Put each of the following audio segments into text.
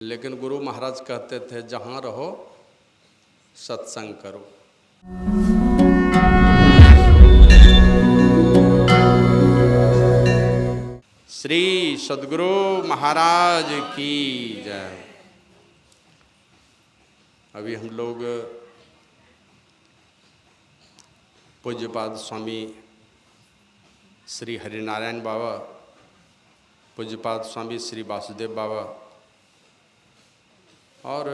लेकिन गुरु महाराज कहते थे जहाँ रहो सत्संग करो। श्री सद्गुरु महाराज की जय। अभी हम लोग पूज्यपाद स्वामी श्री हरिनारायण बाबा, पूज्यपाद स्वामी श्री वासुदेव बाबा और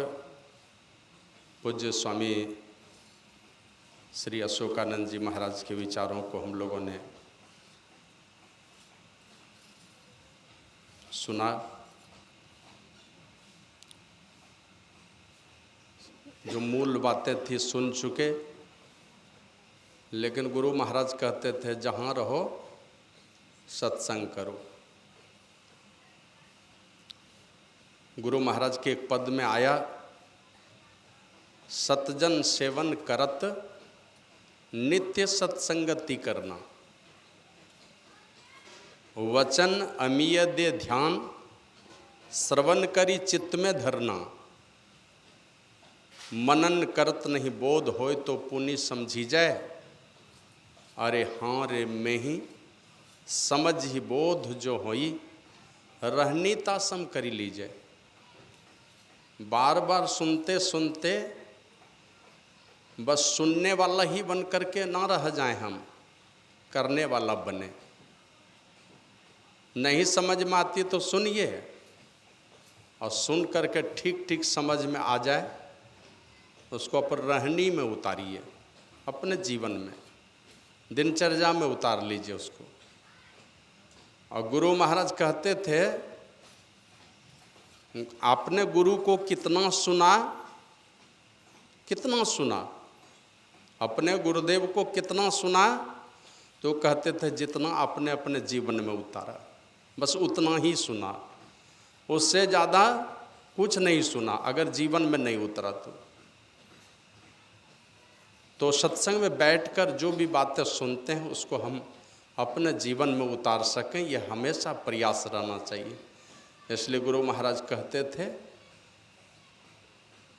पूज्य स्वामी श्री अशोकानंद जी महाराज के विचारों को हम लोगों ने सुना। जो मूल बातें थी सुन चुके, लेकिन गुरु महाराज कहते थे जहाँ रहो सत्संग करो। गुरु महाराज के एक पद में आया, सतजन सेवन करत नित्य सत्संगति करना, वचन अमीय दे ध्यान श्रवण करी चित्त में धरना, मनन करत नहीं बोध होय तो पुनि समझी जाए, अरे हाँ रे में ही समझ ही बोध जो होई रहनी तासम करी लीजिए। बार बार सुनते सुनते बस सुनने वाला ही बन करके ना रह जाएं, हम करने वाला बने। नहीं समझ में आती तो सुनिए और सुन करके ठीक ठीक समझ में आ जाए, उसको अपन रहनी में उतारिए, अपने जीवन में दिनचर्या में उतार लीजिए उसको। और गुरु महाराज कहते थे, आपने गुरु को कितना सुना, कितना सुना, अपने गुरुदेव को कितना सुना, तो कहते थे जितना आपने अपने जीवन में उतारा बस उतना ही सुना, उससे ज़्यादा कुछ नहीं सुना। अगर जीवन में नहीं उतरा तो सत्संग में बैठकर जो भी बातें सुनते हैं उसको हम अपने जीवन में उतार सकें, यह हमेशा प्रयास रहना चाहिए। इसलिए गुरु महाराज कहते थे,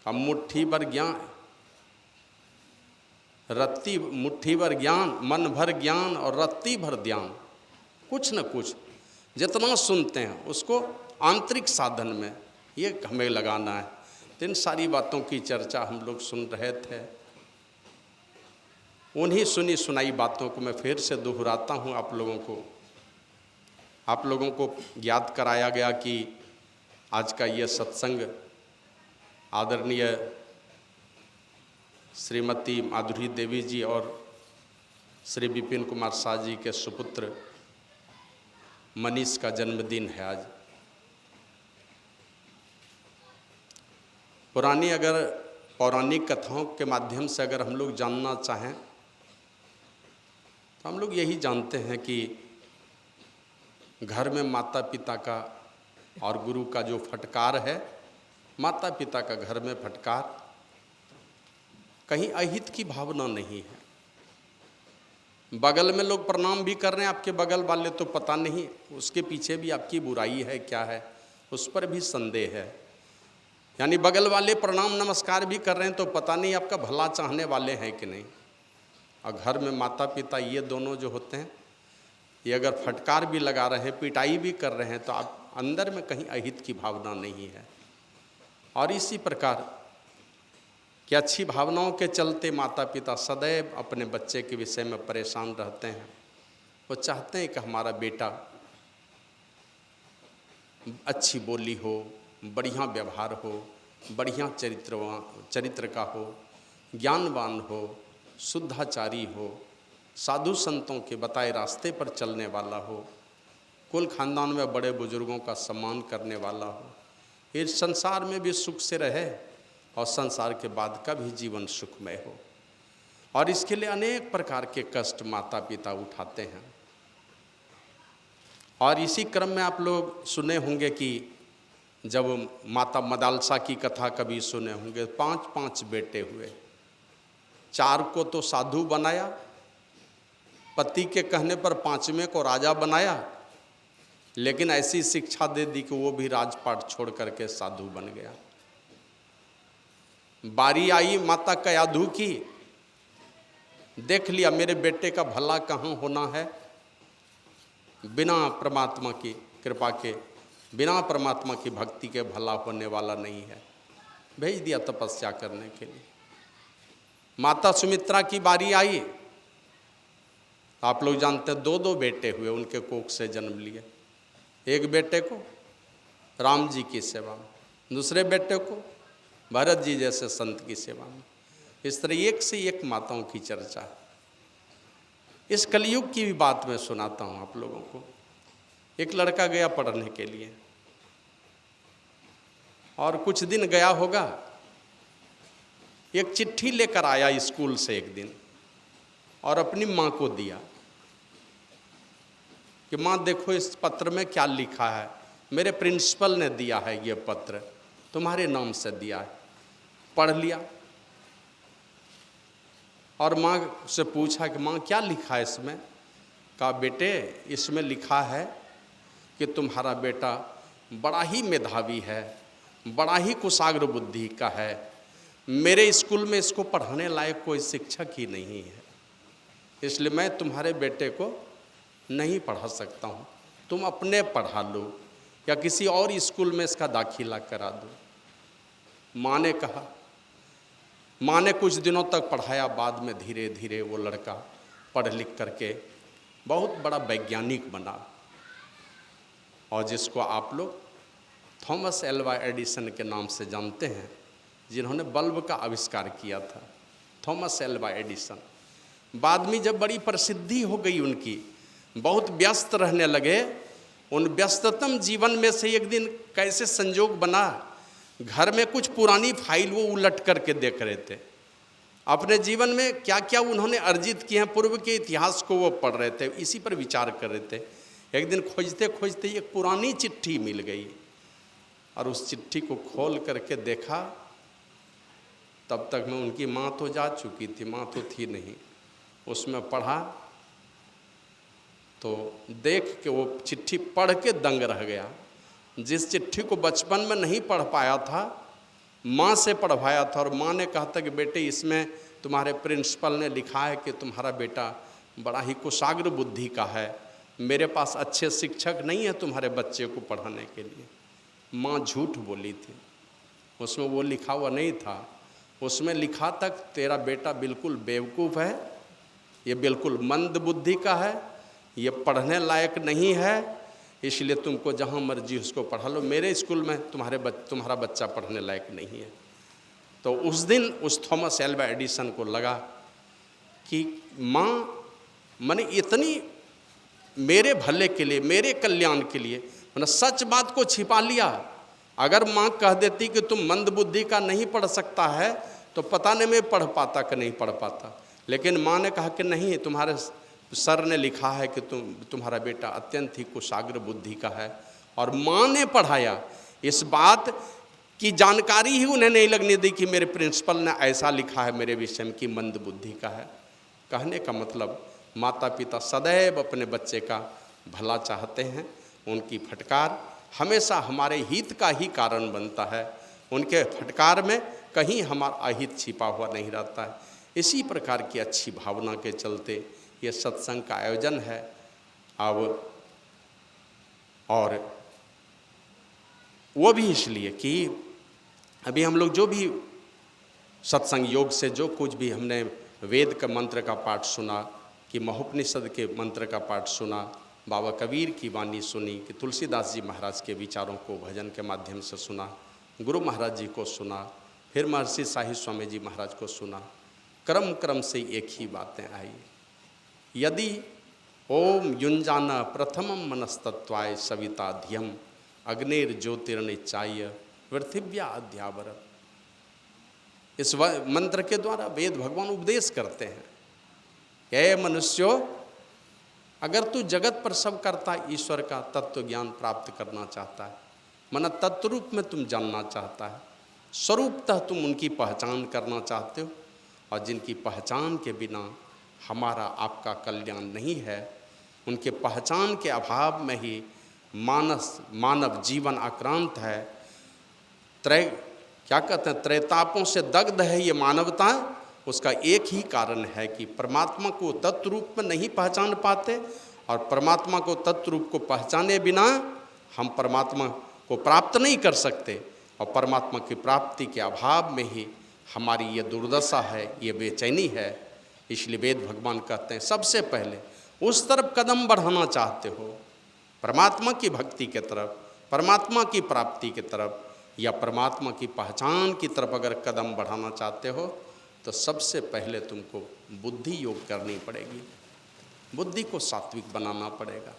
हम मुट्ठी भर ज्ञान, रत्ती मुट्ठी भर ज्ञान, मन भर ज्ञान और रत्ती भर ध्यान, कुछ न कुछ जितना सुनते हैं उसको आंतरिक साधन में ये हमें लगाना है। तो इन सारी बातों की चर्चा हम लोग सुन रहे थे। उन्हीं सुनी सुनाई बातों को मैं फिर से दोहराता हूँ। आप लोगों को याद कराया गया कि आज का ये सत्संग आदरणीय श्रीमती माधुरी देवी जी और श्री विपिन कुमार शाह जी के सुपुत्र मनीष का जन्मदिन है आज। पौराणिक कथाओं के माध्यम से अगर हम लोग जानना चाहें तो हम लोग यही जानते हैं कि घर में माता पिता का और गुरु का जो फटकार है, माता पिता का घर में फटकार, कहीं अहित की भावना नहीं है। बगल में लोग प्रणाम भी कर रहे हैं आपके बगल वाले, तो पता नहीं उसके पीछे भी आपकी बुराई है क्या है, उस पर भी संदेह है। यानी बगल वाले प्रणाम नमस्कार भी कर रहे हैं तो पता नहीं आपका भला चाहने वाले हैं कि नहीं। और घर में माता पिता ये दोनों जो होते हैं, ये अगर फटकार भी लगा रहे हैं, पिटाई भी कर रहे हैं, तो आप अंदर में कहीं अहित की भावना नहीं है। और इसी प्रकार कि अच्छी भावनाओं के चलते माता पिता सदैव अपने बच्चे के विषय में परेशान रहते हैं। वो चाहते हैं कि हमारा बेटा अच्छी बोली हो, बढ़िया व्यवहार हो, बढ़िया चरित्र का हो, ज्ञानवान हो, शुद्धाचारी हो, साधु संतों के बताए रास्ते पर चलने वाला हो, कुल खानदान में बड़े बुजुर्गों का सम्मान करने वाला हो, इस संसार में भी सुख से रहे और संसार के बाद का भी जीवन सुखमय हो। और इसके लिए अनेक प्रकार के कष्ट माता पिता उठाते हैं। और इसी क्रम में आप लोग सुने होंगे कि जब माता मदालसा की कथा कभी सुने होंगे, 5 बेटे हुए, 4 को तो साधु बनाया, पति के कहने पर 5वें को राजा बनाया, लेकिन ऐसी शिक्षा दे दी कि वो भी राजपाट छोड़ करके साधु बन गया। बारी आई माता कयाधु की, देख लिया मेरे बेटे का भला कहाँ होना है, बिना परमात्मा की कृपा के, बिना परमात्मा की भक्ति के भला होने वाला नहीं है। भेज दिया तपस्या करने के लिए। माता सुमित्रा की बारी आई, आप लोग जानते हैं 2 बेटे हुए, उनके कोख से जन्म लिए। एक बेटे को राम जी की सेवा में, दूसरे बेटे को भरत जी जैसे संत की सेवा में। इस तरह एक से एक माताओं की चर्चा है। इस कलयुग की भी बात मैं सुनाता हूँ आप लोगों को। एक लड़का गया पढ़ने के लिए और कुछ दिन गया होगा, एक चिट्ठी लेकर आया स्कूल से एक दिन और अपनी माँ को दिया कि माँ देखो इस पत्र में क्या लिखा है, मेरे प्रिंसिपल ने दिया है, ये पत्र तुम्हारे नाम से दिया है। पढ़ लिया और माँ से पूछा कि माँ क्या लिखा है इसमें। कहा बेटे इसमें लिखा है कि तुम्हारा बेटा बड़ा ही मेधावी है, बड़ा ही कुशाग्र बुद्धि का है, मेरे स्कूल में इसको पढ़ाने लायक कोई शिक्षक ही नहीं है, इसलिए मैं तुम्हारे बेटे को नहीं पढ़ा सकता हूँ, तुम अपने पढ़ा लो या किसी और स्कूल में इसका दाखिला करा दो। माँ ने कहा, माँ ने कुछ दिनों तक पढ़ाया, बाद में धीरे धीरे वो लड़का पढ़ लिख करके बहुत बड़ा वैज्ञानिक बना, और जिसको आप लोग थॉमस एल्वा एडिसन के नाम से जानते हैं, जिन्होंने बल्ब का आविष्कार किया था, थॉमस एल्वा एडिसन। बाद में जब बड़ी प्रसिद्धि हो गई उनकी, बहुत व्यस्त रहने लगे, उन व्यस्ततम जीवन में से एक दिन कैसे संजोग बना, घर में कुछ पुरानी फाइल वो उलट करके देख रहे थे, अपने जीवन में क्या क्या उन्होंने अर्जित किए हैं, पूर्व के इतिहास को वो पढ़ रहे थे, इसी पर विचार कर रहे थे। एक दिन खोजते खोजते एक पुरानी चिट्ठी मिल गई और उस चिट्ठी को खोल करके देखा। तब तक में उनकी माँ तो जा चुकी थी, माँ तो थी नहीं। उसमें पढ़ा तो देख के वो चिट्ठी पढ़ के दंग रह गया। जिस चिट्ठी को बचपन में नहीं पढ़ पाया था, माँ से पढ़वाया था, और माँ ने कहा था कि बेटे इसमें तुम्हारे प्रिंसिपल ने लिखा है कि तुम्हारा बेटा बड़ा ही कुशाग्र बुद्धि का है, मेरे पास अच्छे शिक्षक नहीं है तुम्हारे बच्चे को पढ़ाने के लिए। माँ झूठ बोली थी, उसमें वो लिखा हुआ नहीं था। उसमें लिखा तक तेरा बेटा बिल्कुल बेवकूफ़ है, ये बिल्कुल मंद बुद्धि का है, ये पढ़ने लायक नहीं है, इसलिए तुमको जहाँ मर्जी उसको पढ़ा लो, मेरे स्कूल में तुम्हारा बच्चा पढ़ने लायक नहीं है। तो उस दिन उस थॉमस एल्वा एडिसन को लगा कि माँ मैंने इतनी मेरे भले के लिए, मेरे कल्याण के लिए मैंने सच बात को छिपा लिया। अगर माँ कह देती कि तुम मंद बुद्धि का नहीं पढ़ सकता है तो पता नहीं मैं पढ़ पाता कि नहीं पढ़ पाता, लेकिन माँ ने कहा कि नहीं, तुम्हारे सर ने लिखा है कि तुम्हारा बेटा अत्यंत ही कुशाग्र बुद्धि का है, और माँ ने पढ़ाया। इस बात की जानकारी ही उन्हें नहीं लगने दी कि मेरे प्रिंसिपल ने ऐसा लिखा है मेरे विषय में कि मंद बुद्धि का है। कहने का मतलब माता पिता सदैव अपने बच्चे का भला चाहते हैं, उनकी फटकार हमेशा हमारे हित का ही कारण बनता है, उनके फटकार में कहीं हमारा अहित छिपा हुआ नहीं रहता है। इसी प्रकार की अच्छी भावना के चलते ये सत्संग का आयोजन है। अब और वो भी इसलिए कि अभी हम लोग जो भी सत्संग योग से जो कुछ भी हमने वेद का मंत्र का पाठ सुना, कि महोपनिषद के मंत्र का पाठ सुना, बाबा कबीर की वाणी सुनी, कि तुलसीदास जी महाराज के विचारों को भजन के माध्यम से सुना, गुरु महाराज जी को सुना, फिर महर्षि शाही स्वामी जी महाराज को सुना, क्रम क्रम से एक ही बातें आई। यदि ओम युंजान प्रथमम मनस्तत्वाय सविता धियम अग्निर ज्योतिर्निचाय पृथिव्या अध्यावर। इस मंत्र के द्वारा वेद भगवान उपदेश करते हैं, हे मनुष्यों, अगर तू जगत पर सब करता ईश्वर का तत्व ज्ञान प्राप्त करना चाहता है, मन तत्व रूप में तुम जानना चाहता है, स्वरूपतः तुम उनकी पहचान करना चाहते हो, और जिनकी पहचान के बिना हमारा आपका कल्याण नहीं है, उनके पहचान के अभाव में ही मानव जीवन आक्रांत है, क्या कहते हैं, त्रैतापों से दग्ध है ये मानवता, उसका एक ही कारण है कि परमात्मा को तत्व रूप में नहीं पहचान पाते, और परमात्मा को तत्व रूप को पहचाने बिना हम परमात्मा को प्राप्त नहीं कर सकते, और परमात्मा की प्राप्ति के अभाव में ही हमारी ये दुर्दशा है, ये बेचैनी है। इसलिए वेद भगवान कहते हैं सबसे पहले उस तरफ कदम बढ़ाना चाहते हो, परमात्मा की भक्ति के तरफ, परमात्मा की प्राप्ति की तरफ, या परमात्मा की पहचान की तरफ अगर कदम बढ़ाना चाहते हो, तो सबसे पहले तुमको बुद्धि योग करनी पड़ेगी। बुद्धि को सात्विक बनाना पड़ेगा,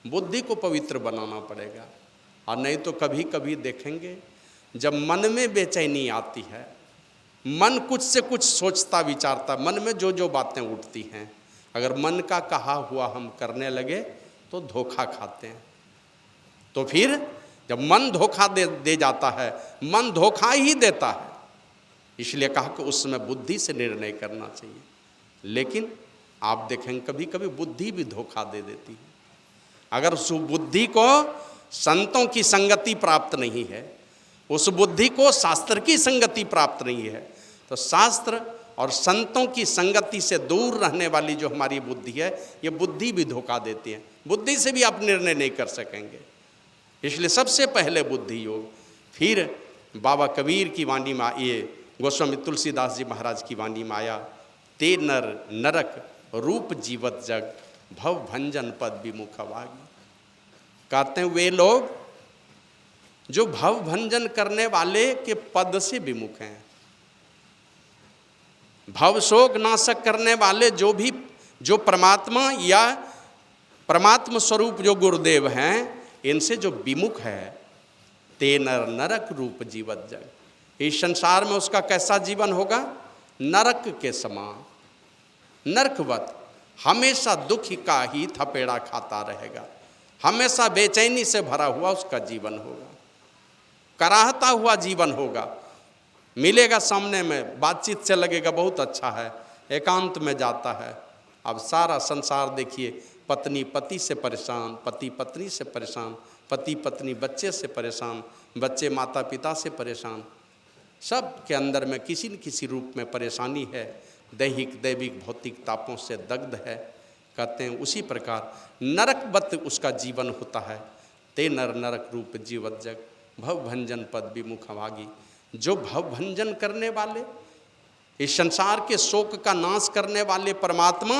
बुद्धि को पवित्र बनाना पड़ेगा। और नहीं तो कभी कभी देखेंगे जब मन में बेचैनी आती है, मन कुछ से कुछ सोचता विचारता, मन में जो जो बातें उठती हैं, अगर मन का कहा हुआ हम करने लगे तो धोखा खाते हैं। तो फिर जब मन धोखा दे जाता है, मन धोखा ही देता है, इसलिए कहा कि उसमें बुद्धि से निर्णय करना चाहिए। लेकिन आप देखेंगे कभी कभी बुद्धि भी धोखा दे देती है। अगर उस बुद्धि को संतों की संगति प्राप्त नहीं है, उस बुद्धि को शास्त्र की संगति प्राप्त नहीं है, तो शास्त्र और संतों की संगति से दूर रहने वाली जो हमारी बुद्धि है, ये बुद्धि भी धोखा देती है। बुद्धि से भी आप निर्णय नहीं कर सकेंगे। इसलिए सबसे पहले बुद्धि योग, फिर बाबा कबीर की वाणी में, ये गोस्वामी तुलसीदास जी महाराज की वाणी में आया, ते नर नरक रूप जीवत जग भव भंजन पद विमुख भागी। कहते हैं वे लोग जो भव भंजन करने वाले के पद से विमुख हैं, भव शोक नाशक करने वाले जो परमात्मा या परमात्मा स्वरूप जो गुरुदेव हैं, इनसे जो विमुख है, ते नर नरक रूप जीवत जग, इस संसार में उसका कैसा जीवन होगा? नरक के समान, नरकवत, हमेशा दुख का ही थपेड़ा खाता रहेगा, हमेशा बेचैनी से भरा हुआ उसका जीवन होगा, कराहता हुआ जीवन होगा। मिलेगा सामने में, बातचीत से लगेगा बहुत अच्छा है, एकांत में जाता है, अब सारा संसार देखिए, पत्नी पति से परेशान, पति पत्नी से परेशान, पति पत्नी बच्चे से परेशान, बच्चे माता पिता से परेशान, सब के अंदर में किसी न किसी रूप में परेशानी है, दैहिक दैविक भौतिक तापों से दग्ध है। कहते हैं उसी प्रकार नरकवत उसका जीवन होता है। ते नर नरक रूप जीवत जग भव भंजन पद विमुख भागी। जो भव भंजन करने वाले, इस संसार के शोक का नाश करने वाले परमात्मा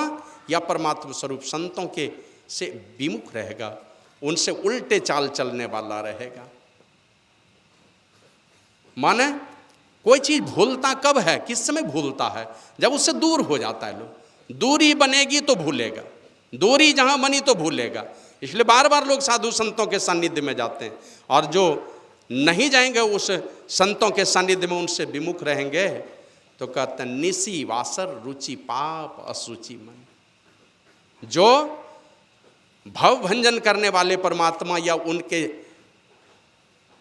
या परमात्मा स्वरूप संतों के से विमुख रहेगा, उनसे उल्टे चाल चलने वाला रहेगा। माने कोई चीज भूलता कब है, किस समय भूलता है? जब उससे दूर हो जाता है। लोग दूरी बनेगी तो भूलेगा, दूरी जहां बनी तो भूलेगा। इसलिए बार बार लोग साधु संतों के सानिध्य में जाते हैं, और जो नहीं जाएंगे उस संतों के सानिध्य में, उनसे विमुख रहेंगे, तो कहते हैं निसी वासर रुचि पाप असुचि मन। जो भव भंजन करने वाले परमात्मा या उनके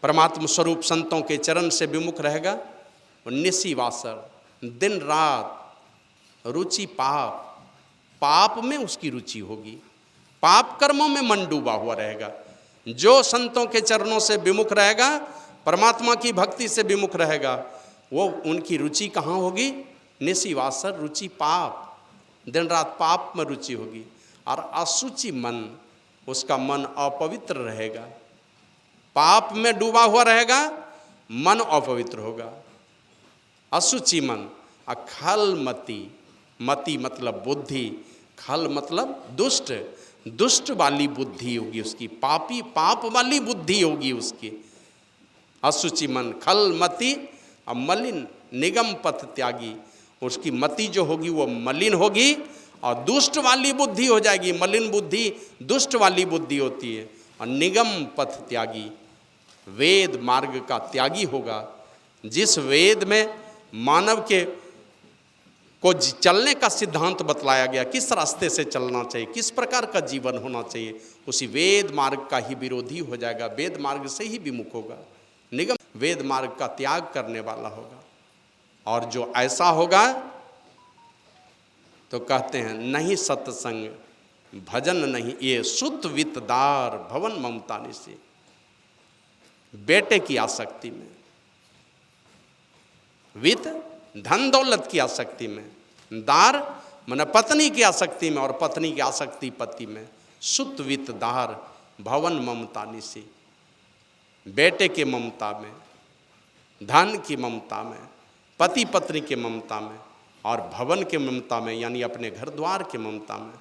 परमात्मा स्वरूप संतों के चरण से विमुख रहेगा, वो निसी वासर, दिन रात रुचि पाप, पाप में उसकी रुचि होगी, पाप कर्मों में मन डूबा हुआ रहेगा। जो संतों के चरणों से विमुख रहेगा, परमात्मा की भक्ति से विमुख रहेगा, वो उनकी रुचि कहाँ होगी? निशिवासर रुचि पाप, दिन रात पाप में रुचि होगी। और असुचि मन, उसका मन अपवित्र रहेगा, पाप में डूबा हुआ रहेगा, मन अपवित्र होगा। असुचि मन। खल मति, मति मतलब बुद्धि, खल मतलब दुष्ट, दुष्ट वाली बुद्धि होगी उसकी, पापी पाप वाली बुद्धि होगी उसकी। असुचि मन, खल मति और मलिन निगम पथ त्यागी, उसकी मति जो होगी वो मलिन होगी और दुष्ट वाली बुद्धि हो जाएगी। मलिन बुद्धि दुष्ट वाली बुद्धि होती है। और निगम पथ त्यागी, वेद मार्ग का त्यागी होगा। जिस वेद में मानव के को चलने का सिद्धांत बतलाया गया, किस रास्ते से चलना चाहिए, किस प्रकार का जीवन होना चाहिए, उसी वेद मार्ग का ही विरोधी हो जाएगा, वेद मार्ग से ही विमुख होगा। निगम वेद मार्ग का त्याग करने वाला होगा। और जो ऐसा होगा तो कहते हैं नहीं सत्संग भजन नहीं, ये सुत वितदार भवन ममता निसी, बेटे की आसक्ति में, वित धन दौलत की आसक्ति में, दार मन पत्नी की आसक्ति में, और पत्नी की आसक्ति पति में। सुत वित दार भवन ममता निसी, बेटे के ममता में, धन की ममता में, पति पत्नी के ममता में, और भवन के ममता में, यानी अपने घर द्वार के ममता में।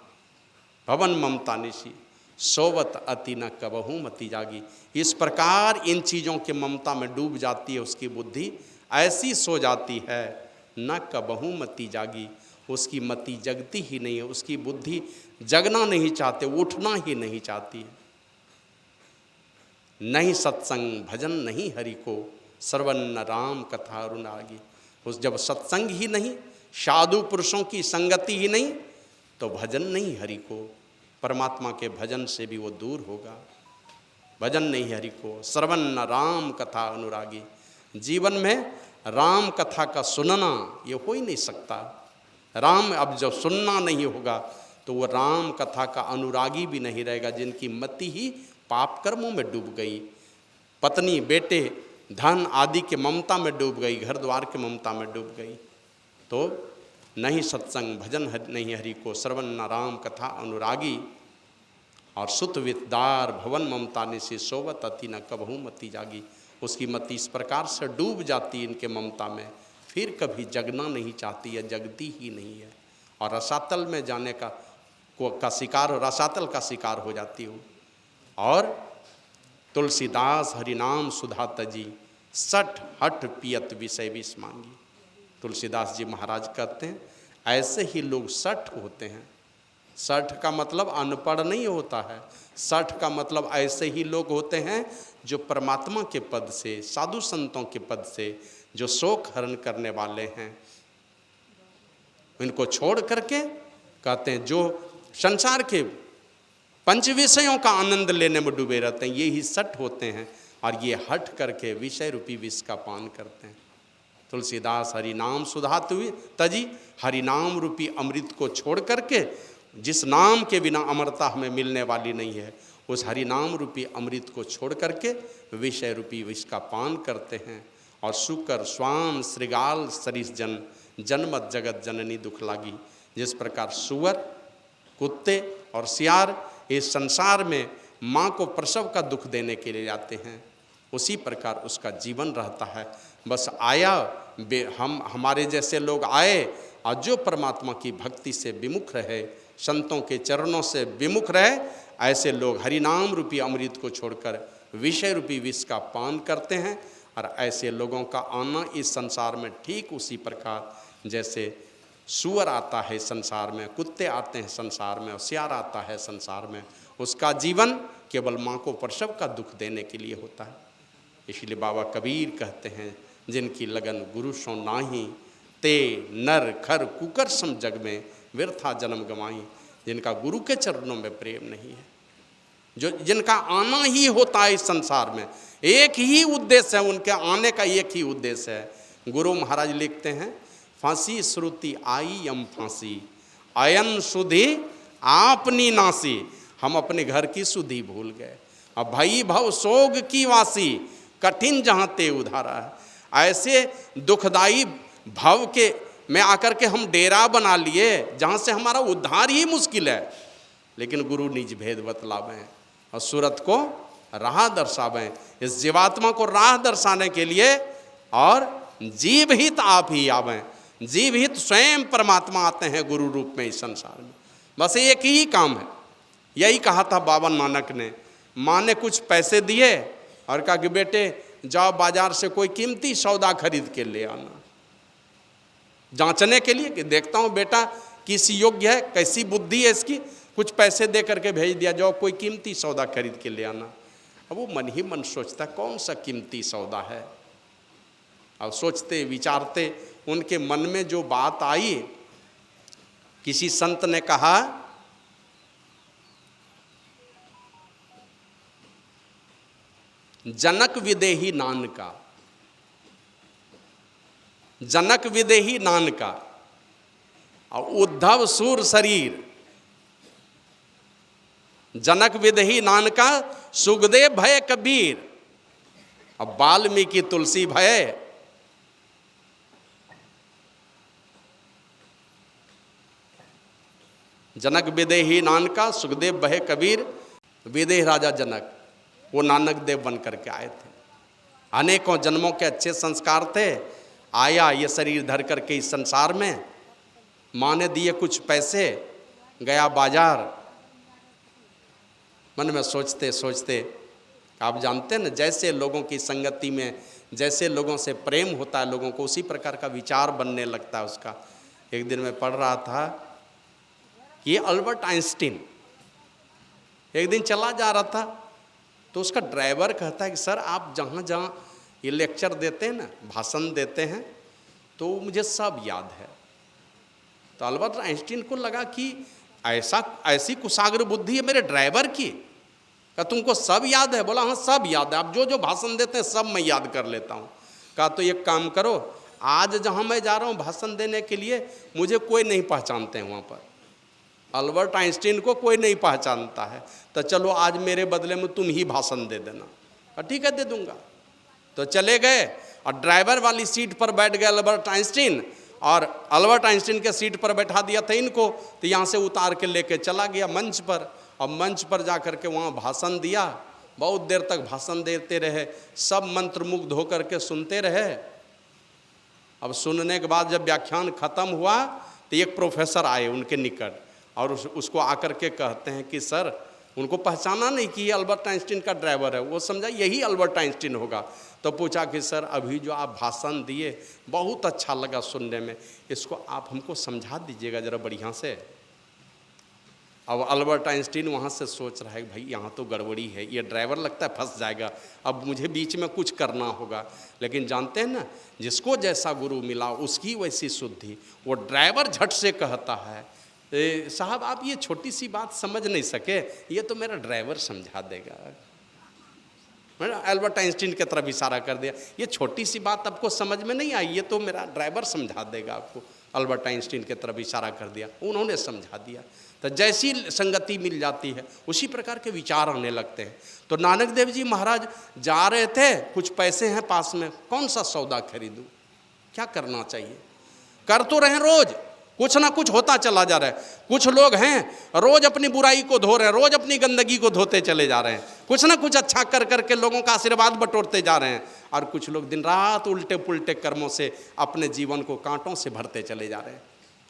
भवन ममता निसी सोवत अति न कबहू मति जागी। इस प्रकार इन चीज़ों के ममता में डूब जाती है उसकी बुद्धि, ऐसी सो जाती है न कबहू मति जागी, उसकी मति जगती ही नहीं है, उसकी बुद्धि जगना नहीं चाहते, उठना ही नहीं चाहती है। नहीं सत्संग भजन नहीं हरि को, श्रवण राम कथा अरुणागी। उस जब सत्संग ही नहीं, साधु पुरुषों की संगति ही नहीं, तो भजन नहीं हरि को, परमात्मा के भजन से भी वो दूर होगा। भजन नहीं हरि को, श्रवण राम कथा अनुरागी। जीवन में राम कथा का सुनना ये हो ही नहीं सकता। राम अब जब सुनना नहीं होगा तो वो राम कथा का अनुरागी भी नहीं रहेगा, जिनकी मति ही पाप कर्मों में डूब गई, पत्नी बेटे धन आदि के ममता में डूब गई, घर द्वार के ममता में डूब गई। तो नहीं सत्संग भजन नहीं हरि को, श्रवण न राम कथा अनुरागी। और सुत वितदार भवन ममता निसी सोवत अति न कबहू मति जागी। उसकी मति इस प्रकार से डूब जाती इनके ममता में, फिर कभी जगना नहीं चाहती है, जगती ही नहीं है, और रसातल में जाने का शिकार हो, रसातल का शिकार हो जाती हो। और तुलसीदास हरिनाम सुधा तजी, सठ हठ पियत विषय विष मांगी। तुलसीदास जी महाराज कहते हैं ऐसे ही लोग सठ होते हैं। सठ का मतलब अनपढ़ नहीं होता है, सठ का मतलब ऐसे ही लोग होते हैं जो परमात्मा के पद से, साधु संतों के पद से, जो शोक हरण करने वाले हैं, इनको छोड़ करके कहते हैं जो संसार के पंच विषयों का आनंद लेने में डूबे रहते हैं, ये ही सठ होते हैं, और ये हट करके विषय रूपी विष का पान करते हैं। तुलसीदास हरिनाम सुधा तजी, हरिनाम रूपी अमृत को छोड़ करके, जिस नाम के बिना अमरता हमें मिलने वाली नहीं है, उस हरिनाम रूपी अमृत को छोड़ करके विषय रूपी विष का पान करते हैं। और शुकर स्वान श्रृगाल सरिस जन, जन्मत जगत जननी दुख लागी। जिस प्रकार सुअर, कुत्ते और सियार इस संसार में माँ को प्रसव का दुख देने के लिए जाते हैं, उसी प्रकार उसका जीवन रहता है। बस आया, हमारे जैसे लोग आए, और जो परमात्मा की भक्ति से विमुख रहे, संतों के चरणों से विमुख रहे, ऐसे लोग हरिनाम रूपी अमृत को छोड़कर विषय रूपी विष का पान करते हैं। और ऐसे लोगों का आना इस संसार में ठीक उसी प्रकार जैसे सूअर आता है संसार में, कुत्ते आते हैं संसार में, और सियार आता है संसार में, उसका जीवन केवल माँ को प्रसव का दुख देने के लिए होता है। इसलिए बाबा कबीर कहते हैं जिनकी लगन गुरु सो नाही, ते नर खर कुकर सम जग में व्यर्था जन्म गवाई। जिनका गुरु के चरणों में प्रेम नहीं है, जो जिनका आना ही होता है इस संसार में, एक ही उद्देश्य है, उनके आने का एक ही उद्देश्य है। गुरु महाराज लिखते हैं फांसी श्रुति आई यम फांसी, अयन सुधि आपनी नासी। हम अपने घर की सुधि भूल गए, अब भई भव सोग की वासी, कठिन जहाँ ते उधारा है। ऐसे दुखदाई भव के में आकर के हम डेरा बना लिए जहाँ से हमारा उद्धार ही मुश्किल है। लेकिन गुरु निज भेद बतलावें और सूरत को राह दर्शावें, इस जीवात्मा को राह दर्शाने के लिए, और जीव हित आप ही आवें। जीव हित स्वयं परमात्मा आते हैं गुरु रूप में इस संसार में। बस एक ही काम है, यही कहा था बाबा नानक ने। माँ ने कुछ पैसे दिए और कहा कि बेटे जाओ बाजार से कोई कीमती सौदा खरीद के ले आना, जांचने के लिए कि देखता हूँ बेटा किस योग्य है, कैसी बुद्धि है इसकी। कुछ पैसे दे करके भेज दिया, जाओ कोई कीमती सौदा खरीद के ले आना। अब वो मन ही मन सोचता कौन सा कीमती सौदा है। अब सोचते विचारते उनके मन में जो बात आई, किसी संत ने कहा जनक विदेही नान का, जनक विदेही नान का, और उद्धव सूर शरीर, जनक विदही नानका सुखदेव भय कबीर। अब वाल्मीकि तुलसी भय, जनक विदेही नानका सुखदेव भय कबीर। विदेह राजा जनक वो नानक देव बन करके आए थे। अनेकों जन्मों के अच्छे संस्कार थे। आया ये शरीर धर करके इस संसार में, माँ ने दिए कुछ पैसे, गया बाजार। मन में सोचते सोचते, आप जानते हैं ना, जैसे लोगों की संगति में जैसे लोगों से प्रेम होता है लोगों को, उसी प्रकार का विचार बनने लगता है उसका। एक दिन मैं पढ़ रहा था, ये अल्बर्ट आइंस्टीन एक दिन चला जा रहा था, तो उसका ड्राइवर कहता है कि सर आप जहाँ जहाँ ये लेक्चर देते हैं ना, भाषण देते हैं, तो मुझे सब याद है। तो अल्बर्ट आइंस्टीन को लगा कि ऐसी कुशाग्र बुद्धि है मेरे ड्राइवर की, क्या तुमको सब याद है? बोला हाँ सब याद है, आप जो जो भाषण देते हैं सब मैं याद कर लेता हूँ। कहा तो एक काम करो, आज जहाँ मैं जा रहा हूँ भाषण देने के लिए, मुझे कोई नहीं पहचानते हैं वहाँ पर, अल्बर्ट आइंस्टीन को कोई नहीं पहचानता है, तो चलो आज मेरे बदले में तुम ही भाषण दे देना। ठीक है दे दूंगा। तो चले गए और ड्राइवर वाली सीट पर बैठ गए अल्बर्ट आइंस्टीन, और अल्बर्ट आइंस्टीन के सीट पर बैठा दिया था इनको। तो यहाँ से उतार के लेके चला गया मंच पर, और मंच पर जा कर के वहाँ भाषण दिया। बहुत देर तक भाषण देते रहे, सब मंत्रमुग्ध होकर के सुनते रहे। अब सुनने के बाद जब व्याख्यान खत्म हुआ तो एक प्रोफेसर आए उनके निकट, और उसको आकर के कहते हैं कि सर, उनको पहचाना नहीं कि ये अल्बर्ट आइंस्टीन का ड्राइवर है, वो समझा यही अल्बर्ट आइंस्टीन होगा। तो पूछा कि सर अभी जो आप भाषण दिए बहुत अच्छा लगा सुनने में, इसको आप हमको समझा दीजिएगा ज़रा बढ़िया से। अब अल्बर्ट आइंस्टीन वहाँ से सोच रहा है कि भाई यहाँ तो गड़बड़ी है, ये ड्राइवर लगता है फंस जाएगा, अब मुझे बीच में कुछ करना होगा। लेकिन जानते हैं ना, जिसको जैसा गुरु मिला उसकी वैसी शुद्धि। वो ड्राइवर झट से कहता है, साहब आप ये छोटी सी बात समझ नहीं सके, ये तो मेरा ड्राइवर समझा देगा। मैंने अल्बर्ट आइंस्टीन की तरफ इशारा कर दिया, ये छोटी सी बात आपको समझ में नहीं आई, ये तो मेरा ड्राइवर समझा देगा आपको। अल्बर्ट आइंस्टीन की तरफ इशारा कर दिया, उन्होंने समझा दिया। तो जैसी संगति मिल जाती है उसी प्रकार के विचार आने लगते हैं। तो नानक देव जी महाराज जा रहे थे, कुछ पैसे हैं पास में, कौन सा सौदा खरीदूं, क्या करना चाहिए? कर तो रहे रोज, कुछ ना कुछ होता चला जा रहा है। कुछ लोग हैं रोज अपनी बुराई को धो रहे हैं, रोज अपनी गंदगी को धोते चले जा रहे हैं, कुछ ना कुछ अच्छा कर करके लोगों का आशीर्वाद बटोरते जा रहे हैं। और कुछ लोग दिन रात उल्टे पुल्टे कर्मों से अपने जीवन को कांटों से भरते चले जा रहे हैं।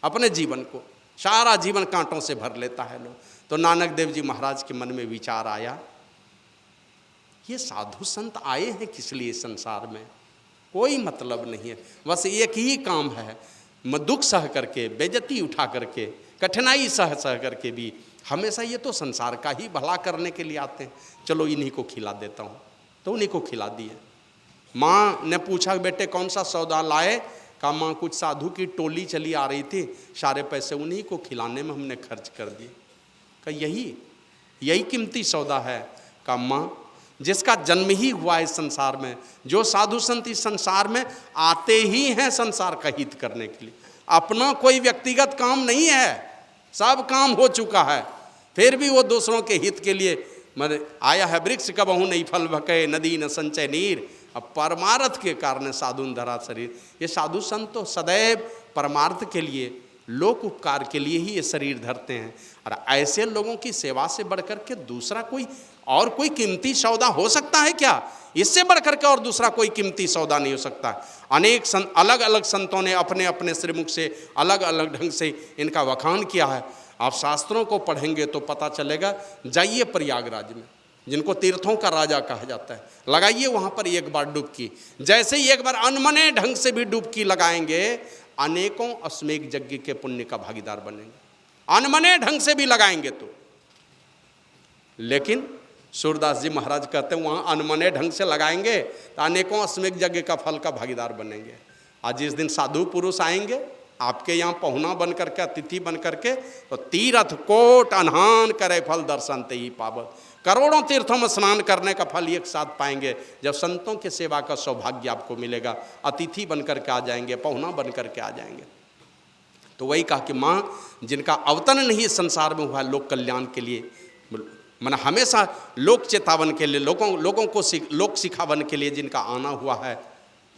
अपने जीवन को सारा जीवन कांटों से भर लेता है लोग। तो नानक देव जी महाराज के मन में विचार आया, ये साधु संत आए हैं किस लिए संसार में? कोई मतलब नहीं है, बस एक ही काम है, दुख सह करके, बेइज्जती उठा करके, कठिनाई सह करके भी हमेशा ये तो संसार का ही भला करने के लिए आते हैं, चलो इन्हीं को खिला देता हूँ। तो उन्हीं को खिला दिए। माँ ने पूछा बेटे कौन सा सौदा लाए? कहा माँ कुछ साधु की टोली चली आ रही थी, सारे पैसे उन्हीं को खिलाने में हमने खर्च कर दिए। कहा यही कीमती सौदा है? कहा माँ जिसका जन्म ही हुआ है इस संसार में, जो साधु संत इस संसार में आते ही हैं संसार का हित करने के लिए, अपना कोई व्यक्तिगत काम नहीं है, सब काम हो चुका है, फिर भी वो दूसरों के हित के लिए आया है। वृक्ष कबहू नहीं फल भके, नदी न संचय नीर, अब परमार्थ के कारण साधु धरा शरीर। ये साधु संत तो सदैव परमार्थ के लिए, लोक उपकार के लिए ही ये शरीर धरते हैं। और ऐसे लोगों की सेवा से बढ़कर के दूसरा कोई कीमती सौदा हो सकता है क्या? इससे बढ़कर के और दूसरा कोई कीमती सौदा नहीं हो सकता। अनेक अलग अलग संतों ने अपने अपने श्रीमुख से अलग अलग ढंग से इनका वखान किया है। आप शास्त्रों को पढ़ेंगे तो पता चलेगा। जाइए प्रयागराज में, जिनको तीर्थों का राजा कहा जाता है, लगाइए वहाँ पर एक बार डुबकी। जैसे ही एक बार अनमने ढंग से भी डुबकी लगाएंगे, अनेकों अश्वमेध यज्ञ के पुण्य का भागीदार बनेंगे, अनमने ढंग से भी लगाएंगे तो। लेकिन सूरदास जी महाराज कहते हैं वहाँ अनमने ढंग से लगाएंगे तो अनेकों अश्वमेध यज्ञ का फल का भागीदार बनेंगे। आज जिस दिन साधु पुरुष आएंगे आपके यहाँ पहुना बन करके, अतिथि बन करके, तो तीर्थ कोट अनहान करे फल दर्शन ते ही पावत। करोड़ों तीर्थों में स्नान करने का फल एक साथ पाएंगे जब संतों के सेवा का सौभाग्य आपको मिलेगा। अतिथि बन करके आ जाएंगे, पहुना बन करके आ जाएंगे। तो वही कहा कि माँ जिनका अवतरण नहीं संसार में हुआ लोक कल्याण के लिए, मैंने हमेशा लोक चेतावन के लिए, लोगों को लोक सिखावन के लिए जिनका आना हुआ है।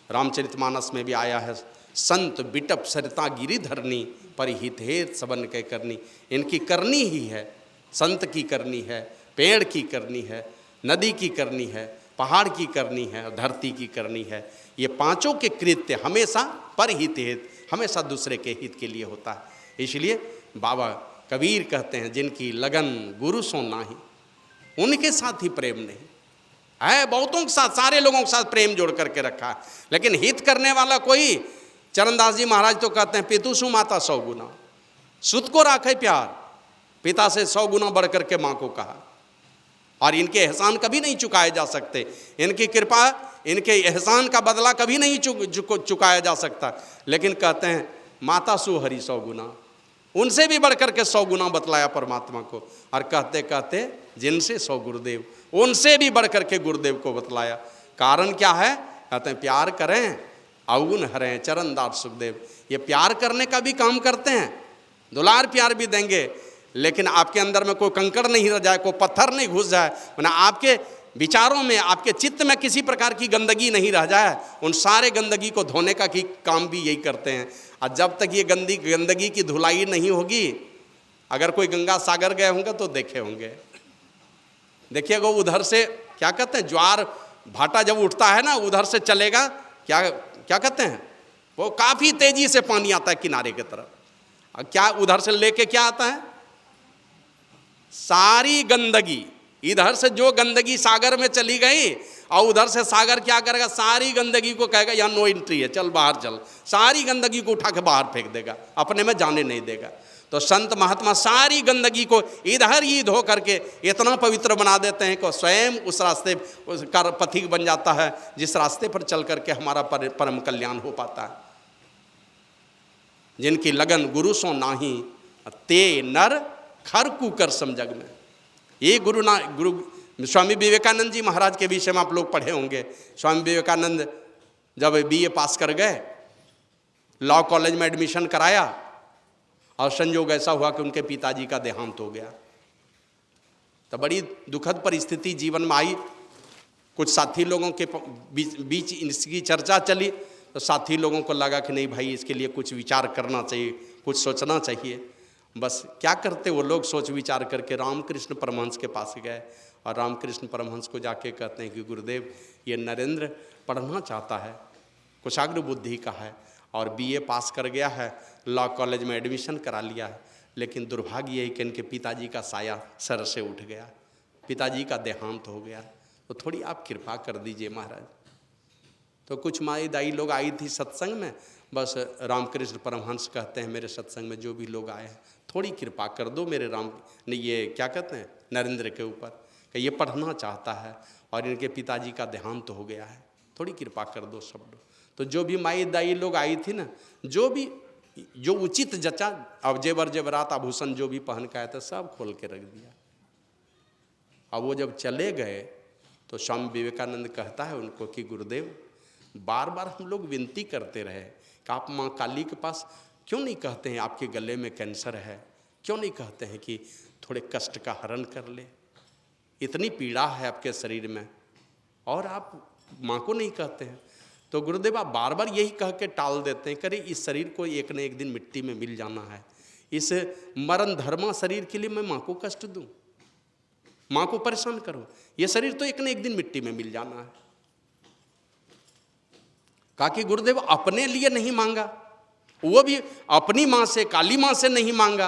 रामचरितमानस में भी आया है, संत बिटप सरिता गिरिधरनी परिहित हेत सबन के करनी। इनकी करनी ही है, संत की करनी है, पेड़ की करनी है, नदी की करनी है, पहाड़ की करनी है, धरती की करनी है। ये पांचों के कृत्य हमेशा परहित हित, हमेशा दूसरे के हित के लिए होता है। इसलिए बाबा कबीर कहते हैं, जिनकी लगन गुरु सो नाही, उनके साथ ही प्रेम नहीं है। बहुतों के साथ, सारे लोगों के साथ प्रेम जोड़ करके रखा है, लेकिन हित करने वाला कोई। चरणदास जी महाराज तो कहते हैं, पितु सु माता 100 गुना, सुत को राखे प्यार, पिता से 100 गुना बढ़ करके माँ को कहा। और इनके एहसान कभी नहीं चुकाए जा सकते, इनकी कृपा, इनके एहसान का बदला कभी नहीं चुकाया जा सकता। लेकिन कहते हैं माता सु हरि 100 गुना, उनसे भी बढ़कर के 100 गुना बतलाया परमात्मा को। और कहते कहते जिनसे 100 गुरुदेव, उनसे भी बढ़कर के गुरुदेव को बतलाया। कारण क्या है? कहते हैं प्यार करें अवगुण हरें चरणदास सुखदेव। ये प्यार करने का भी काम करते हैं, दुलार प्यार भी देंगे, लेकिन आपके अंदर में कोई कंकड़ नहीं रह जाए, कोई पत्थर नहीं घुस जाए, वरना आपके विचारों में, आपके चित्त में किसी प्रकार की गंदगी नहीं रह जाए। उन सारे गंदगी को धोने का काम भी यही करते हैं। और जब तक ये गंदगी की धुलाई नहीं होगी, अगर कोई गंगा सागर गए होंगे तो देखे होंगे, देखिएगा उधर से क्या कहते हैं, ज्वार भाटा जब उठता है ना, उधर से चलेगा, क्या कहते हैं, वो काफ़ी तेजी से पानी आता है किनारे की तरफ। और क्या उधर से लेके क्या आता है, सारी गंदगी। इधर से जो गंदगी सागर में चली गई, और उधर से सागर क्या करेगा, सारी गंदगी को कहेगा यहाँ नो एंट्री है, चल बाहर चल, सारी गंदगी को उठा के बाहर फेंक देगा, अपने में जाने नहीं देगा। तो संत महात्मा सारी गंदगी को इधर ही धो करके इतना पवित्र बना देते हैं कि स्वयं उस रास्ते का पथिक बन जाता है, जिस रास्ते पर चल करके हमारा परम कल्याण हो पाता है। जिनकी लगन गुरु सो नाही, ते नर खर कुकर समझग में। ये गुरु स्वामी विवेकानंद जी महाराज के विषय में आप लोग पढ़े होंगे। स्वामी विवेकानंद जब BA पास कर गए, लॉ कॉलेज में एडमिशन कराया, और संयोग ऐसा हुआ कि उनके पिताजी का देहांत हो गया। तो बड़ी दुखद परिस्थिति जीवन में आई। कुछ साथी लोगों के बीच इसकी चर्चा चली, तो साथी लोगों को लगा कि नहीं भाई, इसके लिए कुछ विचार करना चाहिए, कुछ सोचना चाहिए। बस क्या करते वो लोग, सोच विचार करके रामकृष्ण परमहंस के पास गए, और रामकृष्ण परमहंस को जाके कहते हैं कि गुरुदेव, ये नरेंद्र पढ़ना चाहता है, कुशाग्र बुद्धि का है, और BA पास कर गया है, लॉ कॉलेज में एडमिशन करा लिया है, लेकिन दुर्भाग्य यही कि इनके पिताजी का साया सर से उठ गया, पिताजी का देहांत हो गया। तो थोड़ी आप कृपा कर दीजिए महाराज। तो कुछ माई दाई लोग आई थी सत्संग में, बस रामकृष्ण परमहंस कहते हैं मेरे सत्संग में जो भी लोग आए हैं, थोड़ी कृपा कर दो मेरे ये क्या कहते हैं, नरेंद्र के ऊपर, कि ये पढ़ना चाहता है और इनके पिताजी का देहांत हो गया है, थोड़ी कृपा कर दो सब लोग। तो जो भी माई दाई लोग आई थी ना, जो उचित जचा, अब जेवर जेवरात आभूषण जो भी पहन के आए थे सब खोल के रख दिया। अब वो जब चले गए तो स्वामी विवेकानंद कहता है उनको कि गुरुदेव, बार बार हम लोग विनती करते रहे कि आप माँ काली के पास क्यों नहीं कहते हैं आपके गले में कैंसर है, क्यों नहीं कहते हैं कि थोड़े कष्ट का हरण कर ले, इतनी पीड़ा है आपके शरीर में, और आप माँ को नहीं कहते हैं। तो गुरुदेव आप बार बार यही कह के टाल देते हैं, करे इस शरीर को एक न एक दिन मिट्टी में मिल जाना है, इस मरण धर्मा शरीर के लिए मैं माँ को कष्ट दूँ, माँ को परेशान करूँ, ये शरीर तो एक न एक दिन मिट्टी में मिल जाना है। कहा कि गुरुदेव अपने लिए नहीं मांगा, वो भी अपनी माँ से, काली माँ से नहीं मांगा,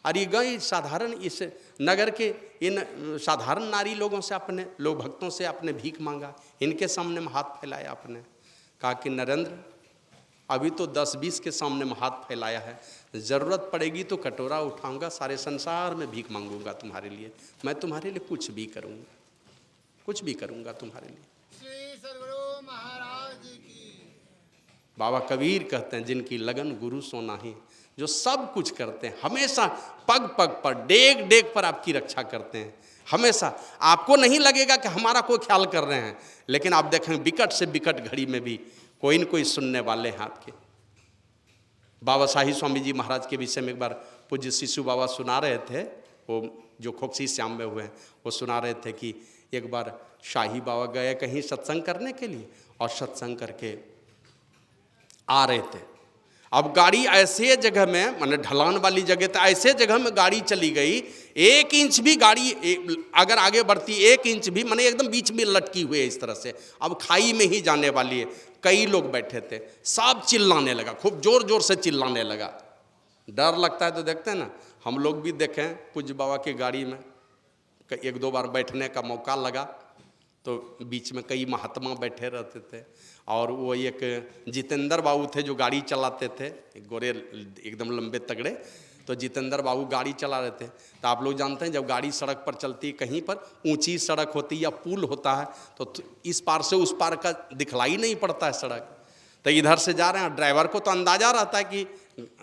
अरे गए साधारण इस नगर के इन साधारण नारी लोगों से, अपने लोग भक्तों से आपने भीख मांगा, इनके सामने में हाथ फैलाया आपने। कहा कि नरेंद्र, अभी तो 10-20 के सामने में हाथ फैलाया है, ज़रूरत पड़ेगी तो कटोरा उठाऊंगा, सारे संसार में भीख मांगूंगा तुम्हारे लिए, मैं तुम्हारे लिए कुछ भी करूंगा, कुछ भी करूंगा तुम्हारे लिए। श्री सद्गुरु महाराज की। बाबा कबीर कहते हैं जिनकी लगन गुरु सो नाही, जो सब कुछ करते हैं, हमेशा पग पग पर, डेग डेग पर आपकी रक्षा करते हैं, हमेशा। आपको नहीं लगेगा कि हमारा कोई ख्याल कर रहे हैं, लेकिन आप देखें विकट से विकट घड़ी में भी कोई न कोई सुनने वाले हैं आपके। बाबा शाही स्वामी जी महाराज के विषय में एक बार पूज्य शिशु बाबा सुना रहे थे वो जो खोपसी श्याम में हुए हैं, वो सुना रहे थे कि एक बार शाही बाबा गए कहीं सत्संग करने के लिए, और सत्संग करके आ रहे थे। अब गाड़ी ऐसे जगह में, माने ढलान वाली जगह, तो ऐसे जगह में गाड़ी चली गई, 1 इंच भी गाड़ी अगर आगे बढ़ती 1 इंच भी, माने एकदम बीच में लटकी हुई है इस तरह से, अब खाई में ही जाने वाली है। कई लोग बैठे थे, सब चिल्लाने लगा, खूब जोर जोर से चिल्लाने लगा। डर लगता है तो देखते हैं ना, हम लोग भी देखें पूज्य बाबा की गाड़ी में 1-2 बार बैठने का मौका लगा, तो बीच में कई महात्मा बैठे रहते थे, और वो एक जितेंद्र बाबू थे जो गाड़ी चलाते थे, गोरे एकदम लंबे तगड़े, तो जितेंद्र बाबू गाड़ी चला रहे थे। तो आप लोग जानते हैं जब गाड़ी सड़क पर चलती है, कहीं पर ऊंची सड़क होती है या पुल होता है, तो इस पार से उस पार का दिखलाई नहीं पड़ता है सड़क। तो इधर से जा रहे हैं, ड्राइवर को तो अंदाज़ा रहता है कि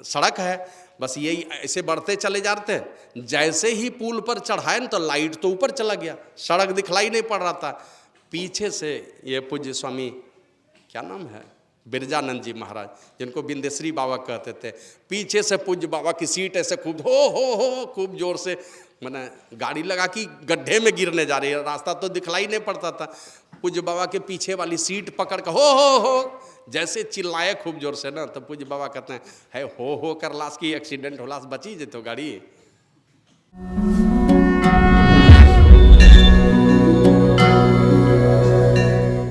सड़क है, बस यही ऐसे बढ़ते चले जाते हैं। जैसे ही पुल पर चढ़ाए न, तो लाइट तो ऊपर चला गया, सड़क दिखलाई नहीं पड़ रहा था। पीछे से ये पूज्य स्वामी, क्या नाम है, बिरजानंद जी महाराज, जिनको बिंदेश्वरी बाबा कहते थे, पीछे से पूज्य बाबा की सीट ऐसे खूब हो खूब जोर से, मैंने गाड़ी लगा कि गड्ढे में गिरने जा रही है, रास्ता तो दिखलाई नहीं पड़ता था। पूज्य बाबा के पीछे वाली सीट पकड़ कर हो जैसे चिल्लाए खूब जोर से ना, तो पूज्य बाबा कहते हैं, है हो कर लाश की एक्सीडेंट हो, लाश बची जे तो गाड़ी।